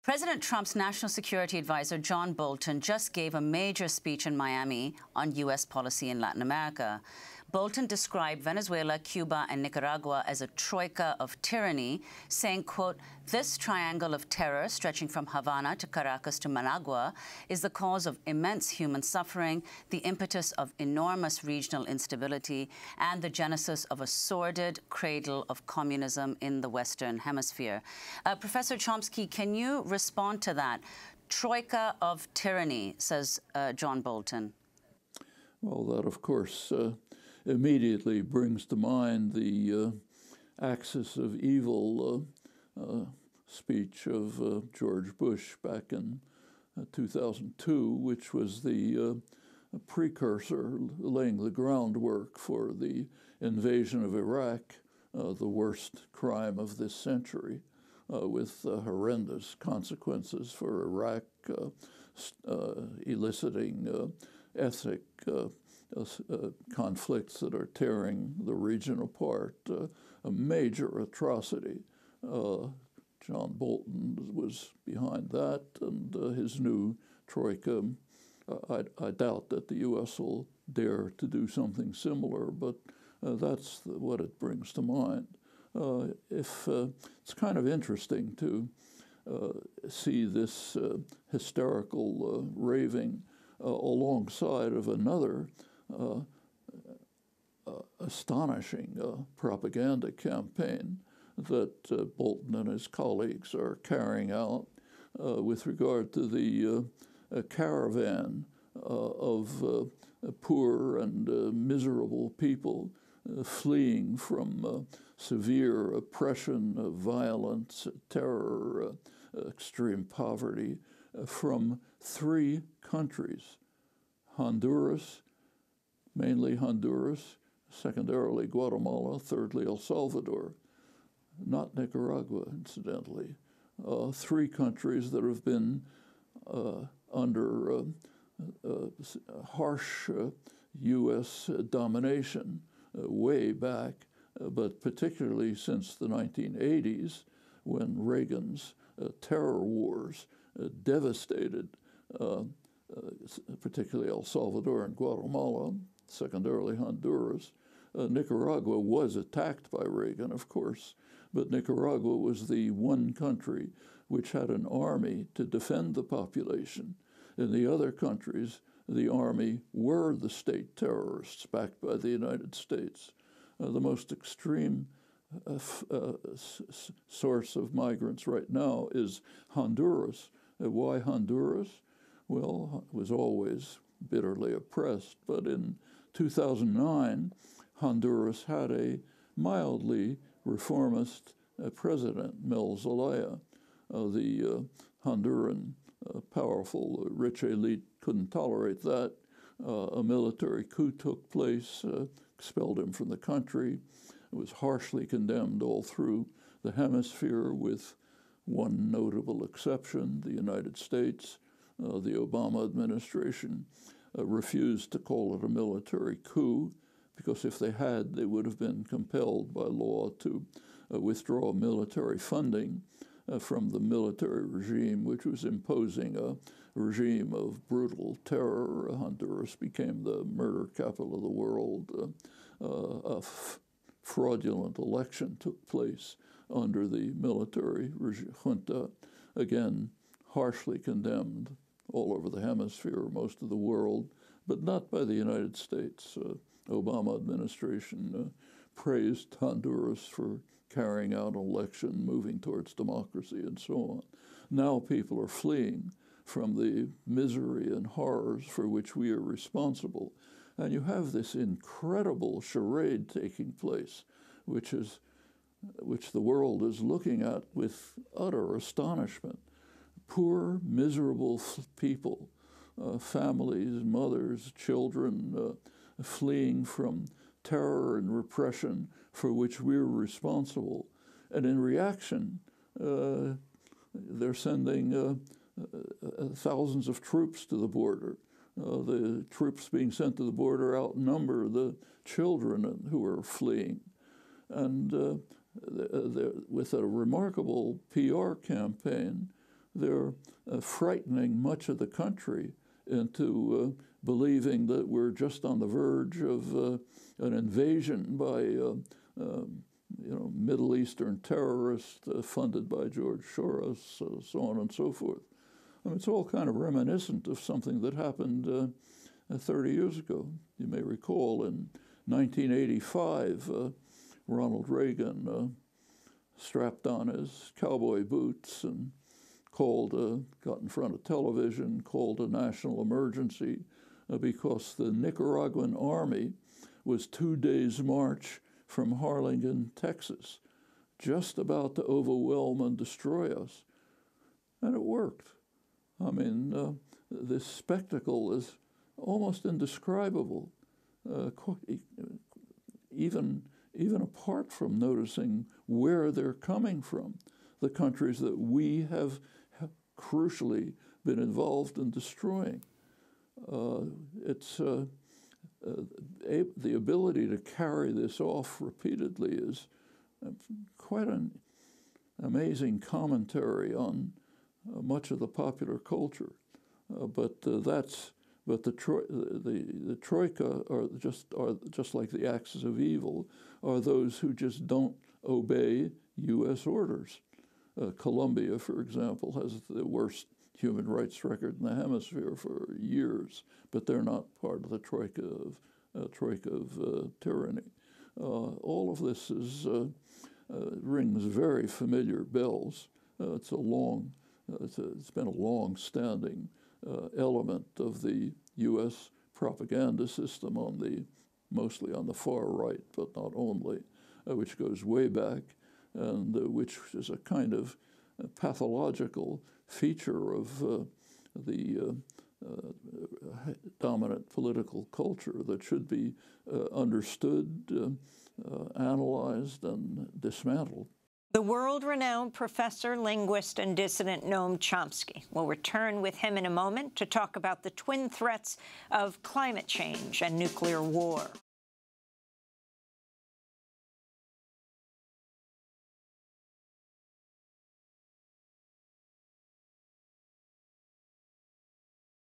President Trump's national security advisor, John Bolton, just gave a major speech in Miami on U.S. policy in Latin America. Bolton described Venezuela, Cuba, and Nicaragua as a troika of tyranny, saying, quote, "This triangle of terror stretching from Havana to Caracas to Managua is the cause of immense human suffering, the impetus of enormous regional instability, and the genesis of a sordid cradle of communism in the Western Hemisphere." Professor Chomsky, can you respond to that? Troika of tyranny, says John Bolton. Well, that, of course, immediately brings to mind the axis of evil speech of George Bush back in 2002, which was the precursor, laying the groundwork for the invasion of Iraq, the worst crime of this century, with horrendous consequences for Iraq, eliciting ethnic conflicts that are tearing the region apart, a major atrocity. John Bolton was behind that, and his new troika. I doubt that the U.S. will dare to do something similar, but that's what it brings to mind. It's kind of interesting to see this hysterical raving alongside of another astonishing propaganda campaign that Bolton and his colleagues are carrying out with regard to the caravan of poor and miserable people fleeing from severe oppression, violence, terror, extreme poverty from three countries: Honduras, mainly Honduras, secondarily Guatemala, thirdly El Salvador, not Nicaragua, incidentally. Three countries that have been under harsh U.S. domination way back, but particularly since the 1980s, when Reagan's terror wars devastated particularly El Salvador and Guatemala, secondarily Honduras. Nicaragua was attacked by Reagan, of course, but Nicaragua was the one country which had an army to defend the population. In the other countries, the army were the state terrorists backed by the United States. The most extreme source of migrants right now is Honduras. Why Honduras? Well, it was always bitterly oppressed, but in 2009, Honduras had a mildly reformist president, Mel Zelaya. The Honduran powerful, rich elite couldn't tolerate that. A military coup took place, expelled him from the country. It was harshly condemned all through the hemisphere, with one notable exception: the United States. The Obama administration refused to call it a military coup, because if they had, they would have been compelled by law to withdraw military funding from the military regime, which was imposing a regime of brutal terror. Honduras became the murder capital of the world. A fraudulent election took place under the military junta, again harshly condemned all over the hemisphere, most of the world, but not by the United States. Obama administration praised Honduras for carrying out an election, moving towards democracy, and so on. Now people are fleeing from the misery and horrors for which we are responsible. And you have this incredible charade taking place, which the world is looking at with utter astonishment. Poor, miserable people, families, mothers, children, fleeing from terror and repression for which we're responsible. And in reaction, they're sending thousands of troops to the border. The troops being sent to the border outnumber the children who are fleeing. And with a remarkable PR campaign, they're frightening much of the country into believing that we're just on the verge of an invasion by Middle Eastern terrorists funded by George Soros, so on and so forth. I mean, it's all kind of reminiscent of something that happened 30 years ago. You may recall in 1985, Ronald Reagan strapped on his cowboy boots and got in front of television, called a national emergency because the Nicaraguan army was 2 days' march from Harlingen, Texas, just about to overwhelm and destroy us. And it worked. I mean, this spectacle is almost indescribable, even apart from noticing where they're coming from, the countries that we have crucially been involved in destroying. The ability to carry this off repeatedly is quite an amazing commentary on much of the popular culture. But the troika are just like the axis of evil, are those who just don't obey U.S. orders. Colombia, for example, has the worst human rights record in the hemisphere for years, but they're not part of the troika of tyranny. All of this rings very familiar bells. It's been a long-standing element of the U.S. propaganda system mostly on the far right, but not only, which goes way back, and which is a kind of pathological feature of the dominant political culture that should be understood, analyzed, and dismantled. The world-renowned professor, linguist, and dissident Noam Chomsky. We'll return with him in a moment to talk about the twin threats of climate change and nuclear war.